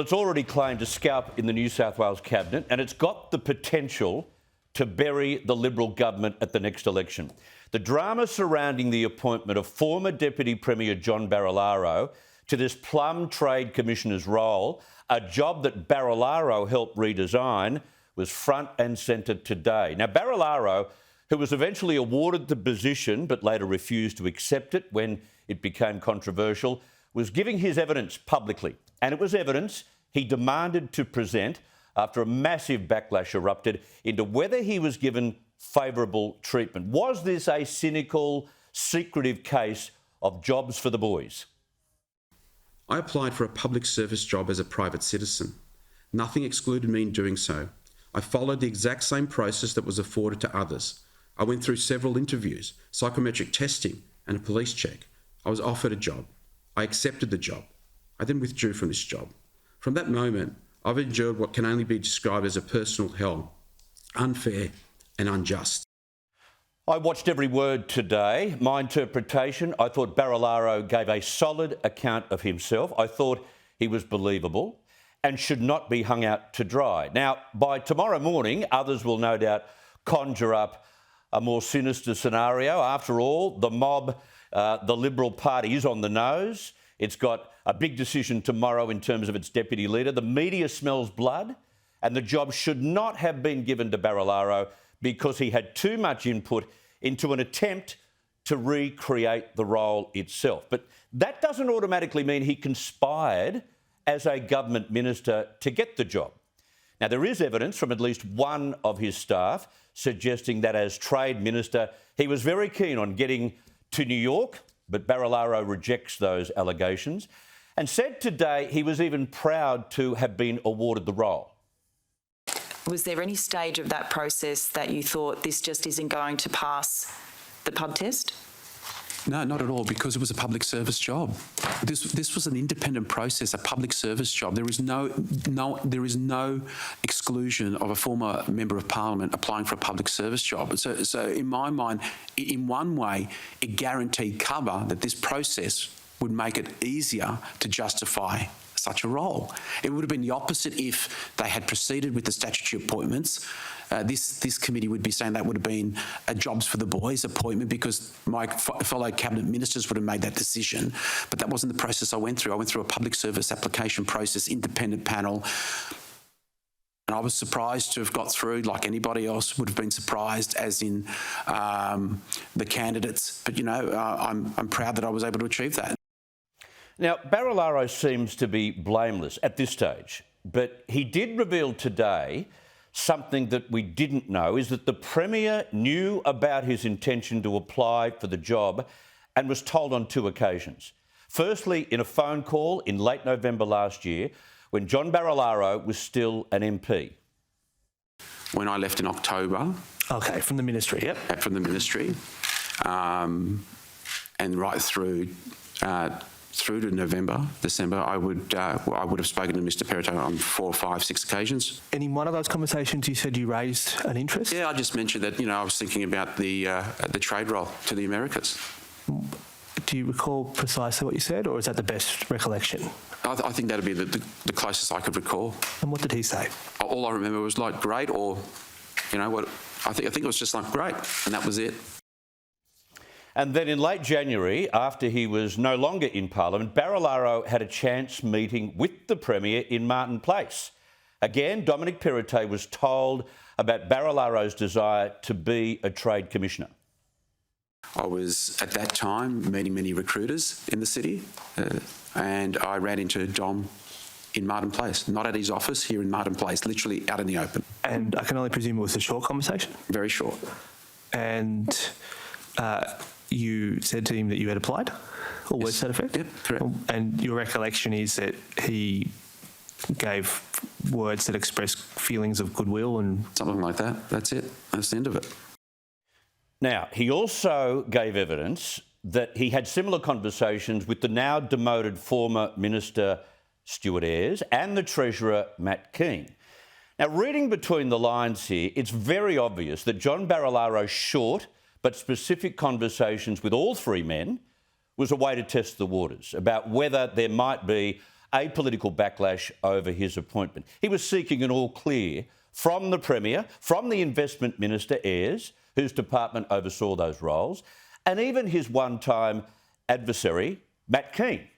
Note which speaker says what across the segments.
Speaker 1: It's already claimed a scalp in the New South Wales Cabinet, and it's got the potential to bury the Liberal government at the next election. The drama surrounding the appointment of former Deputy Premier John Barilaro to this Plum Trade Commissioner's role, a job that Barilaro helped redesign, was front and centre today. Now, Barilaro, who was eventually awarded the position but later refused to accept it when it became controversial, was giving his evidence publicly. And it was evidence he demanded to present after a massive backlash erupted into whether he was given favourable treatment. Was this a cynical, secretive case of jobs for the boys?
Speaker 2: I applied for a public service job as a private citizen. Nothing excluded me in doing so. I followed the exact same process that was afforded to others. I went through several interviews, psychometric testing, and a police check. I was offered a job. I accepted the job. I then withdrew from this job. From that moment, I've endured what can only be described as a personal hell, unfair and unjust.
Speaker 1: I watched every word today. My interpretation, I thought Barilaro gave a solid account of himself. I thought he was believable and should not be hung out to dry. Now, by tomorrow morning, others will no doubt conjure up a more sinister scenario. After all, the mob, the Liberal Party, is on the nose. It's got a big decision tomorrow in terms of its deputy leader. The media smells blood, and the job should not have been given to Barilaro because he had too much input into an attempt to recreate the role itself. But that doesn't automatically mean he conspired as a government minister to get the job. Now, there is evidence from at least one of his staff suggesting that as Trade Minister, he was very keen on getting to New York, but Barilaro rejects those allegations and said today he was even proud to have been awarded the role.
Speaker 3: Was there any stage of that process that you thought this just isn't going to pass the pub test?
Speaker 4: No, not at all, because it was a public service job. This was an independent process, a public service job. There is no exclusion of a former member of parliament applying for a public service job. So in my mind, in one way, it guaranteed cover that this process would make it easier to justify such a role. It would have been the opposite if they had proceeded with the statutory appointments. This committee would be saying that would have been a jobs for the boys appointment because my fellow cabinet ministers would have made that decision. But that wasn't the process I went through. I went through a public service application process, independent panel. And I was surprised to have got through, like anybody else would have been surprised, as in the candidates. But, you know, I'm proud that I was able to achieve that.
Speaker 1: Now, Barilaro seems to be blameless at this stage, but he did reveal today something that we didn't know, is that the Premier knew about his intention to apply for the job and was told on two occasions. Firstly, in a phone call in late November last year, when John Barilaro was still an MP.
Speaker 2: When I left in October.
Speaker 5: Okay, from the ministry, yep.
Speaker 2: From the ministry, and right through to November, December, I would have spoken to Mr. Perrottet on 4, 5, 6 occasions.
Speaker 5: And in one of those conversations, you said you raised an interest?
Speaker 2: Yeah, I just mentioned that, you know, I was thinking about the trade roll to the Americas.
Speaker 5: Do you recall precisely what you said, or is that the best recollection?
Speaker 2: I think that'd be the closest I could recall.
Speaker 5: And what did he say?
Speaker 2: All I remember was like great, or, you know, what I think it was just like great, and that was it.
Speaker 1: And then in late January, after he was no longer in Parliament, Barilaro had a chance meeting with the Premier in Martin Place. Again, Dominic Perrottet was told about Barilaro's desire to be a Trade Commissioner.
Speaker 2: I was, at that time, meeting many recruiters in the city, and I ran into Dom in Martin Place, not at his office, here in Martin Place, literally out in the open.
Speaker 5: And I can only presume it was a short conversation?
Speaker 2: Very short.
Speaker 5: And you said to him that you had applied? Or words to that effect?
Speaker 2: Yep, correct.
Speaker 5: And your recollection is that he gave words that expressed feelings of goodwill and...
Speaker 2: Something like that. That's it. That's the end of it.
Speaker 1: Now, he also gave evidence that he had similar conversations with the now demoted former Minister Stuart Ayres and the Treasurer Matt Keane. Now, reading between the lines here, it's very obvious that John Barilaro's short but specific conversations with all three men was a way to test the waters about whether there might be apolitical backlash over his appointment. He was seeking an all clear from the Premier, from the Investment Minister, Ayres, whose department oversaw those roles, and even his one-time adversary, Matt Keane.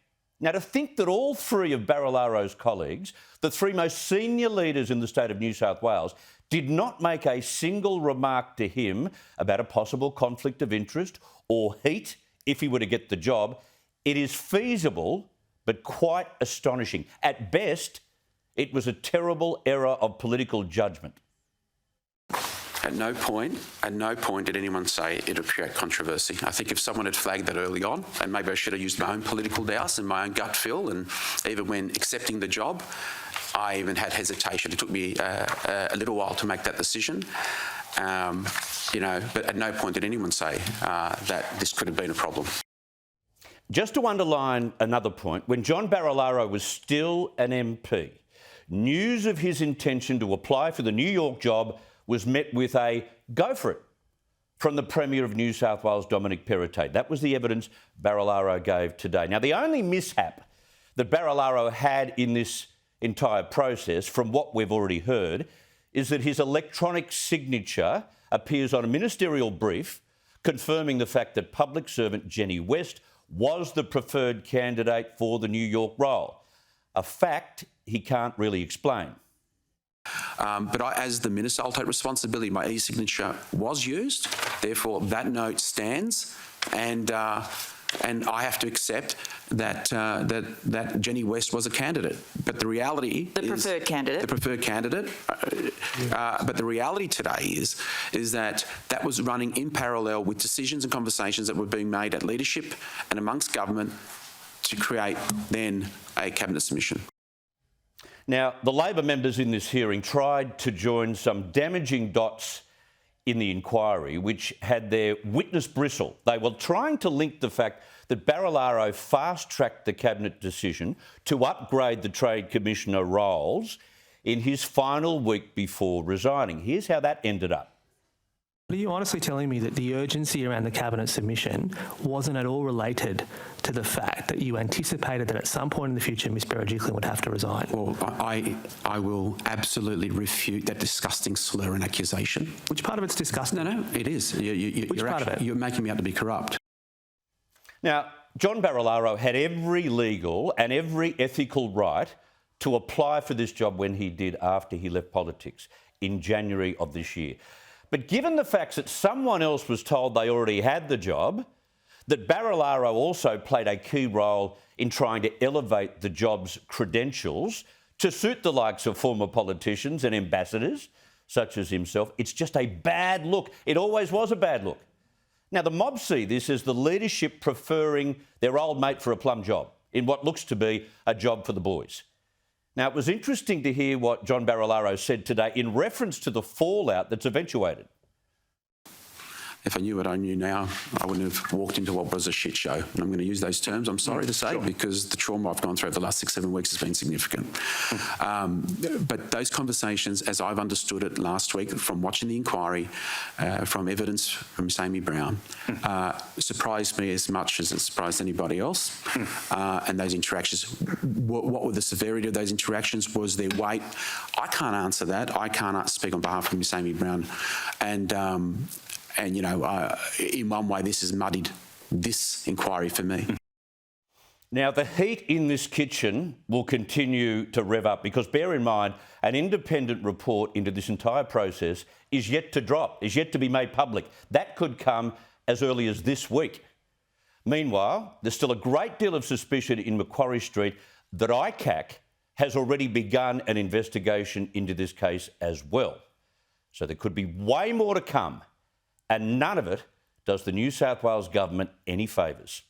Speaker 1: Now, to think that all three of Barilaro's colleagues, the three most senior leaders in the state of New South Wales, did not make a single remark to him about a possible conflict of interest or heat if he were to get the job, it is feasible but quite astonishing. At best, it was a terrible error of political judgment.
Speaker 4: At no point did anyone say it would create controversy. I think if someone had flagged that early on, and maybe I should have used my own political nous and my own gut feel, and even when accepting the job, I even had hesitation. It took me a little while to make that decision. But at no point did anyone say that this could have been a problem.
Speaker 1: Just to underline another point, when John Barilaro was still an MP, news of his intention to apply for the New York job was met with a go for it from the Premier of New South Wales, Dominic Perrottet. That was the evidence Barilaro gave today. Now, the only mishap that Barilaro had in this entire process, from what we've already heard, is that his electronic signature appears on a ministerial brief confirming the fact that public servant Jenny West was the preferred candidate for the New York role, a fact he can't really explain.
Speaker 4: But as the Minister, I'll take responsibility. My e-signature was used, therefore that note stands, and I have to accept that that Jenny West was a candidate. But the reality
Speaker 3: The preferred candidate.
Speaker 4: The preferred candidate. But the reality today is that was running in parallel with decisions and conversations that were being made at leadership and amongst government to create then a cabinet submission.
Speaker 1: Now, the Labor members in this hearing tried to join some damaging dots in the inquiry, which had their witness bristle. They were trying to link the fact that Barilaro fast-tracked the cabinet decision to upgrade the Trade Commissioner roles in his final week before resigning. Here's how that ended up.
Speaker 6: Are you honestly telling me that the urgency around the cabinet submission wasn't at all related to the fact that you anticipated that at some point in the future Ms Berejiklian would have to resign?
Speaker 4: Well, I will absolutely refute that disgusting slur and accusation.
Speaker 6: Which part of it's disgusting?
Speaker 4: No, it is.
Speaker 6: Which part of it?
Speaker 4: You're making me out to be corrupt.
Speaker 1: Now, John Barilaro had every legal and every ethical right to apply for this job when he did after he left politics in January of this year. But given the facts that someone else was told they already had the job, that Barilaro also played a key role in trying to elevate the job's credentials to suit the likes of former politicians and ambassadors, such as himself, it's just a bad look. It always was a bad look. Now, the mob see this as the leadership preferring their old mate for a plum job in what looks to be a job for the boys. Now, it was interesting to hear what John Barilaro said today in reference to the fallout that's eventuated.
Speaker 4: If I knew what I knew now, I wouldn't have walked into what was a shit show. And I'm going to use those terms, I'm sorry to say, because the trauma I've gone through over the last 6-7 weeks has been significant. But those conversations, as I've understood it last week from watching the inquiry, from evidence from Ms Amy Brown, surprised me as much as it surprised anybody else. And those interactions, what were the severity of those interactions? Was their weight? I can't answer that. I can't speak on behalf of Ms Amy Brown. And, in one way, this has muddied this inquiry for me.
Speaker 1: Now, the heat in this kitchen will continue to rev up because, bear in mind, an independent report into this entire process is yet to drop, is yet to be made public. That could come as early as this week. Meanwhile, there's still a great deal of suspicion in Macquarie Street that ICAC has already begun an investigation into this case as well. So there could be way more to come. And none of it does the New South Wales government any favours.